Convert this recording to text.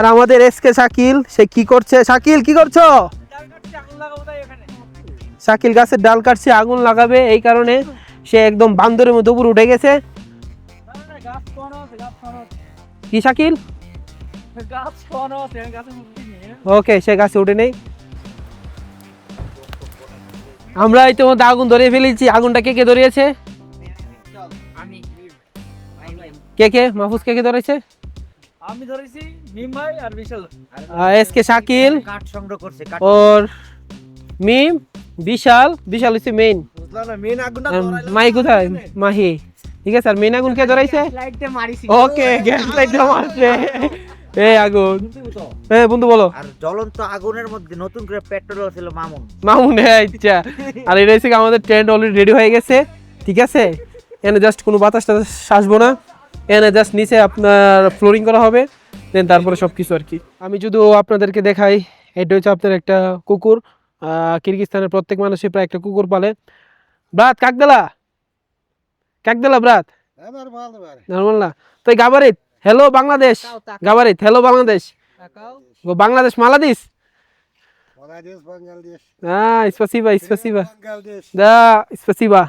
আর আমাদের এসকে শাকিল, সে কি করছে? শাকিল কি করছো? শাকিল গাছের ডাল কাটছে, আগুন লাগাবে, এই কারণে সে একদম বান্দরের মতো উপরে উঠে গেছে। কি শাকিল? ওকে, সে গাছে উঠে নেই। আমরা ইতিমধ্যে আগুন ধরিয়ে ফেলেছি। আগুনটা কে কে ধরিয়েছে? কে মাহফুজ কে ধরেছে? আমি ধরেছি, মিম ভাই আর বিশাল। এসকে শাকিল কাঠ সংগ্রহ করছে, কাঠ। ওর মিম, বিশাল হচ্ছে মেইন। বুঝলাম না, মেন আগুনটা মাই কোথায়? মাহি। ঠিক আছে, আর মেইন আগুন কে ধরাইছে? লাইট দিয়ে মারিছি। ওকে, গ্যাস লাইট মারছে। এই আগুন। বন্ধু বলো। আর জ্বলন্ত আগুনের মধ্যে নতুন করে পেট্রোল ছিল মামুন। আচ্ছা, আর এটা হচ্ছে আমাদের ট্রেন্ড অলরেডি রেডি হয়ে গেছে। ঠিক আছে, এখানে জাস্ট কোনো বাতাস টাতাস আসবো না, এখানে জাস্ট নিচে আপনার ফ্লোরিং করা হবে, দেন তারপরে সব কিছু আর কি। আমি যদিও আপনাদেরকে দেখাই, এটা হচ্ছে আপনার একটা কুকুর। কিরগিজস্তানের প্রত্যেক মানুষই প্রায় একটা কুকুর পালে। ব্রাত কাকদালা ব্রাত নরমাল না তো গাবারিত। হ্যালো বাংলাদেশ, গাবারিত হ্যালো বাংলাদেশ, বাংলাদেশ মালাদিস। Спасибо. Да, спасибо.